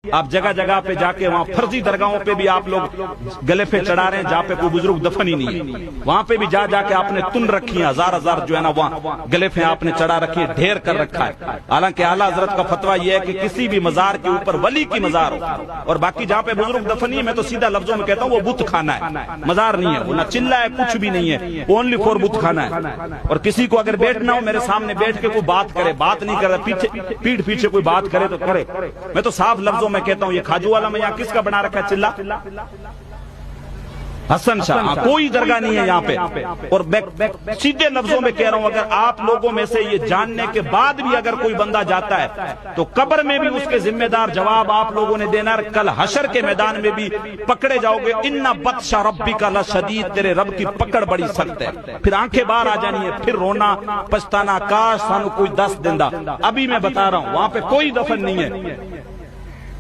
آپ جگہ جگہ پہ جا کے وہاں فرضی درگاہوں پہ بھی آپ لوگ گلے پہ چڑھا رہے ہیں جہاں پہ کوئی بزرگ دفن ہی نہیں ہے، وہاں پہ بھی جا جا کے آپ نے تن رکھی ہیں، ہزار ہزار جو ہے نا وہاں گلے پہ آپ نے چڑھا رکھی ہے، ڈھیر کر رکھا ہے۔ حالانکہ اعلیٰ حضرت کا فتویٰ یہ ہے کہ کسی بھی مزار کے اوپر ولی کی مزار ہو، اور باقی جہاں پہ بزرگ دفن نہیں ہے میں تو سیدھا لفظوں میں کہتا ہوں وہ بت خانہ ہے، مزار نہیں ہے، وہ نہ چلا ہے، کچھ بھی نہیں ہے، اونلی فور بت خانہ ہے۔ اور کسی کو اگر بیٹھنا ہو میرے سامنے بیٹھ کے کوئی بات کرے، بات نہیں کر رہا پیٹھ پیچھے کوئی بات کرے تو کرے، میں تو صاف لفظوں میں کہتا ہوں یہ کھاجو والا میں یہاں کس کا بنا رکھا ہے چلا؟ حسن شاہ، کوئی درگاہ نہیں ہے یہاں پہ۔ اور میں سیدھے لفظوں میں کہہ رہا ہوں اگر آپ لوگوں میں سے یہ جاننے کے بعد بھی اگر کوئی بندہ جاتا ہے تو قبر میں بھی اس کے ذمہ دار جواب آپ لوگوں نے دینا ہے، کل حشر کے میدان میں بھی پکڑے جاؤ گے۔ ان بطش ربک لشدید، تیرے رب کی پکڑ بڑی سخت ہے، پھر آنکھیں باہر آ جانی ہے، پھر رونا پچھتانا، کاش سانو کوئی دست دیندا۔ ابھی میں بتا رہا ہوں وہاں پہ کوئی دفن نہیں ہے،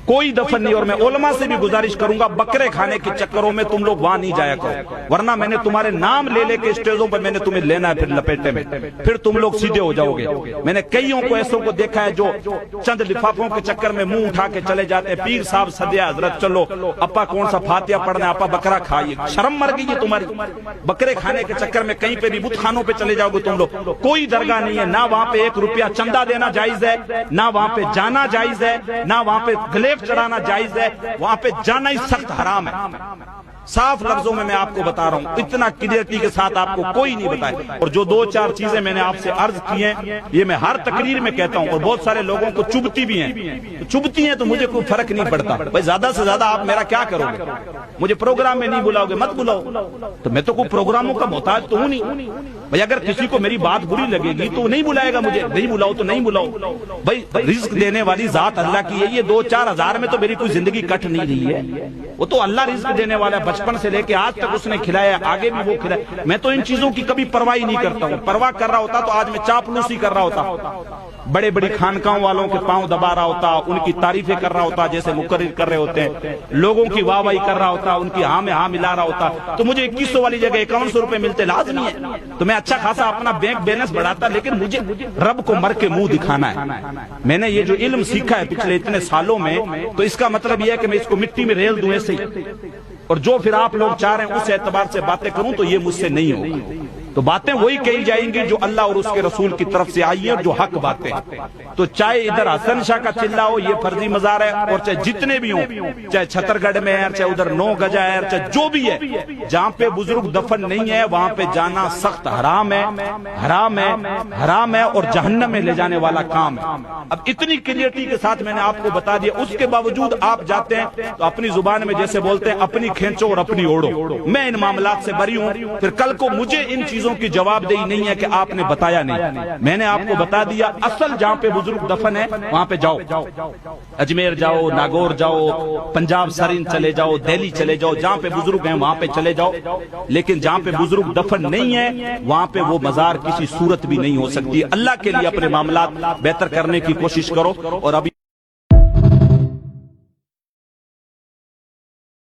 کوئی دفن نہیں۔ اور میں علماء سے بھی گزارش کروں گا بکرے کھانے کے چکروں میں تم لوگ وہاں نہیں جایا کرو، ورنہ میں نے تمہارے نام لے لے کے اسٹیجوں پر میں نے تمہیں لینا ہے پھر لپیٹے میں، پھر تم لوگ سیدھے ہو جاؤ گے۔ میں نے کئیوں کو ایسوں کو دیکھا ہے جو چند لفافوں کے چکر میں منہ اٹھا کے چلے جاتے ہیں، پیر صاحب سدیا حضرت چلو اپا کون سا فاتحہ پڑھنا ہے، اپا بکرا کھائیے، شرم مر گئی ہے تمہاری، بکرے کھانے کے چکر میں کہیں پہ بھی بت خانوں پہ چلے جاؤ گے تم لوگ۔ کوئی درگاہ نہیں ہے، نہ وہاں پہ 1 روپیہ چندہ دینا جائز ہے، نہ وہاں پہ جانا جائز ہے، نہ وہاں پہ گلیف چڑھانا جائز ہے، وہاں پہ جانا ہی سخت حرام ہے۔ صاف لفظوں میں آپ کو بتا رہا ہوں، اتنا کلیئرٹی کے ساتھ آپ کو کوئی نہیں بتائے۔ اور جو 2-4 چیزیں میں نے آپ سے عرض کی ہیں یہ میں ہر تقریر میں کہتا ہوں، اور بہت سارے لوگوں کو چبھتی بھی ہیں، چبھتی ہیں تو مجھے کوئی فرق نہیں پڑتا بھائی، زیادہ سے زیادہ آپ میرا کیا کرو گے؟ مجھے پروگرام میں نہیں بلاؤ گے مت بلاؤ، تو میں تو کوئی پروگراموں کا محتاج تو ہوں نہیں بھائی۔ اگر کسی کو میری بات بری لگے گی تو نہیں بلائے گا مجھے، نہیں بلاؤ تو نہیں بلاؤ بھائی، رزق دینے والی ذات اللہ کی ہے۔ یہ 2-4 ہزار میں تو میری کوئی زندگی کٹ نہیں رہی ہے، وہ تو اللہ رزق دینے والا ہے، بچپن سے لے کے آج تک اس نے کھلایا، آگے بھی وہ کھلائے۔ میں تو ان چیزوں کی کبھی پرواہ نہیں کرتا ہوں، پرواہ کر رہا ہوتا تو آج میں چاپلوسی کر رہا ہوتا، بڑے بڑی خانقاہوں والوں کے پاؤں دبا رہا ہوتا، ان کی تعریفیں کر رہا ہوتا جیسے مقرر کر رہے ہوتے ہیں، لوگوں کی واہ واہی کر رہا ہوتا، ان کی ہاں میں ہاں ملا رہا ہوتا، تو مجھے 2100 والی جگہ 5100 روپے ملتے لازمی ہے، تو میں اچھا خاصا اپنا بینک بیلنس بڑھاتا، لیکن مجھے رب کو مر کے منہ دکھانا ہے۔ میں نے یہ جو علم سیکھا ہے پچھلے اتنے سالوں میں، تو اس کا مطلب یہ ہے کہ میں اس کو مٹی میں ریل دوں ایسے ہی، اور جو پھر آپ لوگ چاہ رہے ہیں اس اعتبار سے باتیں کروں تو یہ مجھ سے نہیں ہوگا، تو باتیں وہی کہی جائیں گی جو اللہ اور اس کے رسول کی طرف سے آئی ہیں اور جو حق باتیں۔ تو چاہے ادھر حسن شاہ کا چلہ ہو، یہ فرضی مزار ہے، اور چاہے جتنے بھی ہوں، چاہے چھتر گڑھ میں ہے، چاہے ادھر 9 گجا ہے، چاہے جو بھی ہے، جہاں پہ بزرگ دفن نہیں ہے وہاں پہ جانا سخت حرام ہے، حرام ہے، حرام ہے، اور جہنم میں لے جانے والا کام ہے۔ اب اتنی کلیئرٹی کے ساتھ میں نے آپ کو بتا دیا، اس کے باوجود آپ جاتے ہیں تو اپنی زبان میں جیسے بولتے ہیں اپنی کھینچو اور اپنی اوڑو۔ میں ان معاملات سے بری ہوں، پھر کل کو مجھے ان چیزوں کی جواب دہی نہیں ہے کہ آپ نے بتایا نہیں، میں نے آپ کو بتا دیا اصل جہاں پہ بزرگ دفن ہے وہاں پہ جاؤ، اجمیر جاؤ، ناگور جاؤ، پنجاب سرین چلے جاؤ، دہلی چلے جاؤ، جہاں پہ بزرگ ہیں وہاں پہ چلے جاؤ، لیکن جہاں پہ بزرگ دفن نہیں ہے وہاں پہ وہ مزار کسی صورت بھی نہیں ہو سکتی۔ اللہ کے لیے اپنے معاملات بہتر کرنے کی کوشش کرو، اور ابھی